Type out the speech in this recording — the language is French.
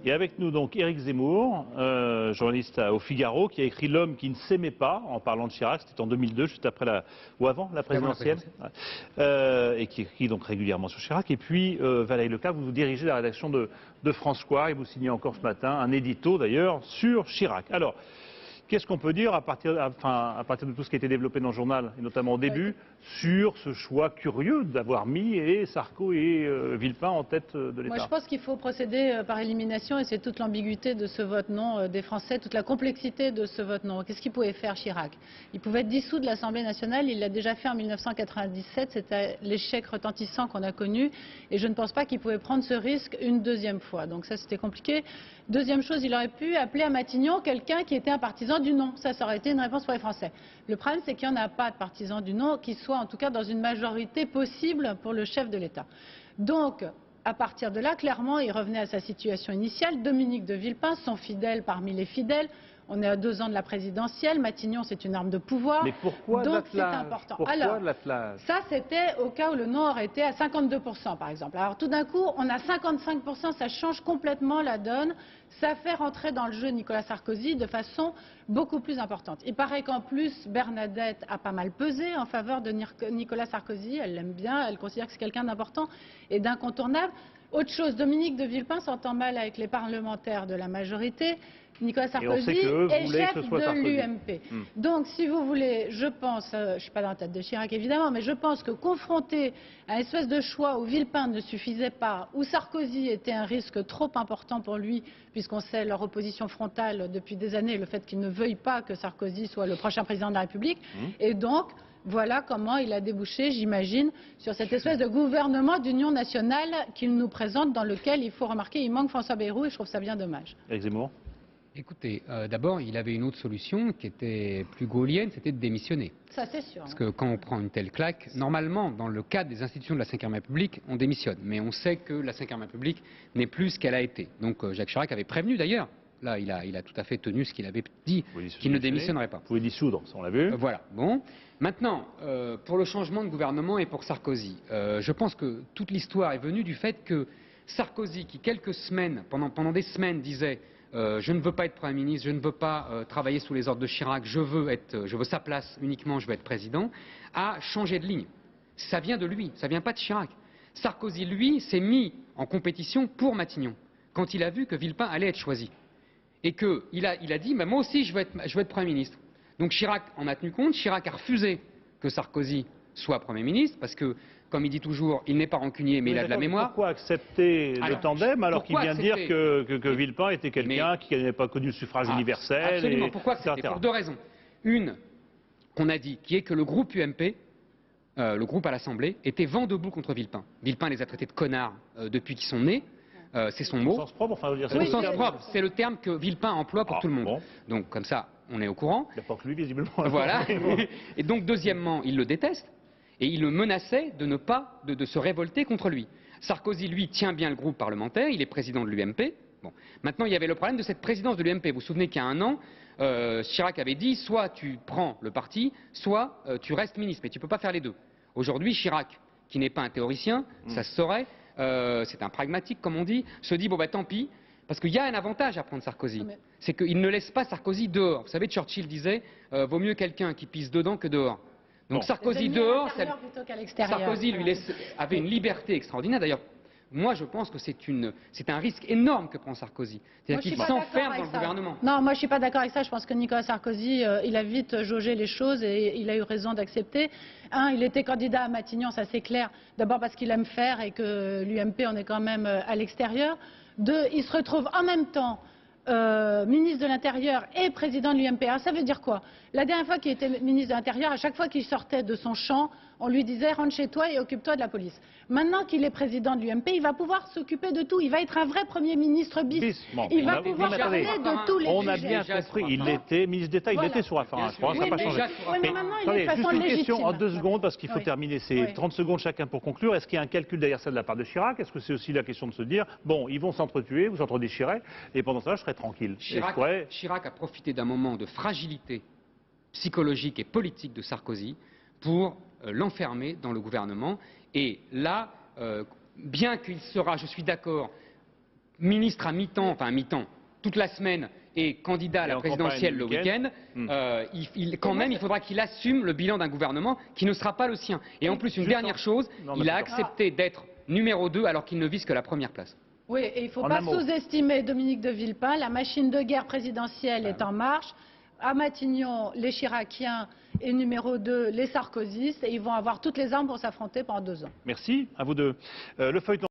Et avec nous donc Éric Zemmour, journaliste au Figaro, qui a écrit L'homme qui ne s'aimait pas en parlant de Chirac. C'était en 2002, juste après ou avant la présidentielle. Et qui écrit donc régulièrement sur Chirac. Et puis Valérie Leclerc, vous dirigez la rédaction de François et vous signez encore ce matin un édito d'ailleurs sur Chirac. Alors, qu'est-ce qu'on peut dire à partir de tout ce qui a été développé dans le journal, et notamment au début, sur ce choix curieux d'avoir mis Sarko et Villepin en tête de l'État? Moi, je pense qu'il faut procéder par élimination, et c'est toute l'ambiguïté de ce vote non des Français, toute la complexité de ce vote non. Qu'est-ce qu'il pouvait faire Chirac? Il pouvait être dissous de l'Assemblée nationale, il l'a déjà fait en 1997, c'était l'échec retentissant qu'on a connu, et je ne pense pas qu'il pouvait prendre ce risque une deuxième fois. Donc ça, c'était compliqué. Deuxième chose, il aurait pu appeler à Matignon quelqu'un qui était un partisan du non. Ça aurait été une réponse pour les Français. Le problème, c'est qu'il n'y en a pas de partisans du non qui soient en tout cas dans une majorité possible pour le chef de l'État. Donc, à partir de là, clairement, il revenait à sa situation initiale. Dominique de Villepin, son fidèle parmi les fidèles. On est à 2 ans de la présidentielle. Matignon, c'est une arme de pouvoir. Mais pourquoi donc c'est important. Alors, ça, c'était au cas où le non aurait été à 52%, par exemple. Alors, tout d'un coup, on a 55%, ça change complètement la donne. Ça fait rentrer dans le jeu Nicolas Sarkozy de façon beaucoup plus importante. Il paraît qu'en plus, Bernadette a pas mal pesé en faveur de Nicolas Sarkozy. Elle l'aime bien, elle considère que c'est quelqu'un d'important et d'incontournable. Autre chose, Dominique de Villepin s'entend mal avec les parlementaires de la majorité. Nicolas Sarkozy est chef de l'UMP. Donc, si vous voulez, je pense, je ne suis pas dans la tête de Chirac évidemment, mais je pense que confronté à une espèce de choix où Villepin ne suffisait pas, où Sarkozy était un risque trop important pour lui, puisqu'on sait leur opposition frontale depuis des années, le fait qu'il ne veuille pas que Sarkozy soit le prochain président de la République, et donc voilà comment il a débouché, j'imagine, sur cette espèce de gouvernement d'union nationale qu'il nous présente, dans lequel, il faut remarquer, il manque François Bayrou, et je trouve ça bien dommage. Éric Zemmour. Écoutez, d'abord, il avait une autre solution qui était plus gaullienne, c'était de démissionner. Ça, c'est sûr. Parce que quand on prend une telle claque, normalement, dans le cadre des institutions de la Ve République, on démissionne. Mais on sait que la Ve République n'est plus ce qu'elle a été. Donc Jacques Chirac avait prévenu d'ailleurs. Là, il a tout à fait tenu ce qu'il avait dit, qu'il ne démissionnerait pas. Vous pouvez dissoudre, ça on l'a vu. Voilà, bon. Maintenant, pour le changement de gouvernement et pour Sarkozy, je pense que toute l'histoire est venue du fait que Sarkozy, qui quelques semaines, pendant des semaines, disait je ne veux pas être Premier ministre, je ne veux pas travailler sous les ordres de Chirac, je veux sa place uniquement, je veux être président, a changé de ligne. Ça vient de lui, ça vient pas de Chirac. Sarkozy, lui, s'est mis en compétition pour Matignon, quand il a vu que Villepin allait être choisi. Et qu'il a dit, moi aussi je veux être Premier ministre. Donc Chirac en a tenu compte, Chirac a refusé que Sarkozy soit Premier ministre, parce que, comme il dit toujours, il n'est pas rancunier, mais il a de la mémoire. Pourquoi accepter le tandem alors qu'il vient de dire que Villepin était quelqu'un qui n'avait pas connu le suffrage universel? Absolument, pourquoi accepter? Pour 2 raisons. Une, qu'on a dit, qui est que le groupe UMP, le groupe à l'Assemblée, était vent debout contre Villepin. Villepin les a traités de connards depuis qu'ils sont nés. C'est son mot. Au sens propre, enfin, au sens propre, c'est le terme que Villepin emploie pour tout le monde. Bon. Donc comme ça, on est au courant. Il n'y a pas que lui, visiblement. Voilà. Et donc deuxièmement, il le déteste et il le menaçait de se révolter contre lui. Sarkozy, lui, tient bien le groupe parlementaire, il est président de l'UMP. Bon. Maintenant, il y avait le problème de cette présidence de l'UMP. Vous vous souvenez qu'il y a 1 an, Chirac avait dit soit tu prends le parti, soit tu restes ministre, mais tu ne peux pas faire les deux. Aujourd'hui, Chirac, qui n'est pas un théoricien, ça se saurait. C'est un pragmatique comme on dit, se dit bon bah tant pis, parce qu'il y a un avantage à prendre Sarkozy, c'est qu'il ne laisse pas Sarkozy dehors. Vous savez, Churchill disait vaut mieux quelqu'un qui pisse dedans que dehors. Donc Sarkozy dehors, Sarkozy avait une liberté extraordinaire. D'ailleurs, moi je pense que c'est un risque énorme que prend Sarkozy. C'est-à-dire qu'il s'enferme dans le gouvernement. Non, moi je ne suis pas d'accord avec ça. Je pense que Nicolas Sarkozy, il a vite jaugé les choses et il a eu raison d'accepter. Il était candidat à Matignon, ça c'est clair. D'abord parce qu'il aime faire et que l'UMP en est quand même à l'extérieur. 2, il se retrouve en même temps ministre de l'Intérieur et président de l'UMP. Ça veut dire quoi? La dernière fois qu'il était ministre de l'Intérieur, à chaque fois qu'il sortait de son champ, on lui disait rentre chez toi et occupe-toi de la police. Maintenant qu'il est président de l'UMP, il va pouvoir s'occuper de tout. Il va être un vrai Premier ministre bis. Il va pouvoir parler de tous les sujets. On a bien compris, il était ministre d'État, il était sur la fin. Ça n'a pas changé. Mais maintenant, il est de façon légitime. Juste une question en 2 secondes, parce qu'il faut terminer ces 30 secondes chacun pour conclure. Est-ce qu'il y a un calcul derrière ça de la part de Chirac? Est-ce que c'est aussi la question de se dire, bon, ils vont s'entretuer, vous s'entredéchirez, et pendant ça, je serai tranquille? Chirac a profité d'un moment de fragilité psychologique et politique de Sarkozy pour l'enfermer dans le gouvernement. Et là, bien qu'il sera, je suis d'accord, ministre à mi-temps, enfin à mi-temps, toute la semaine, et candidat à la présidentielle le week-end, quand même, il faudra qu'il assume le bilan d'un gouvernement qui ne sera pas le sien. Et en plus, une dernière chose, il a accepté d'être numéro 2 alors qu'il ne vise que la première place. Oui, et il ne faut pas sous-estimer Dominique de Villepin. La machine de guerre présidentielle est en marche. À Matignon, les Chiraciens et numéro 2, les Sarkozystes. Et ils vont avoir toutes les armes pour s'affronter pendant 2 ans. Merci à vous deux. Le feuilleton.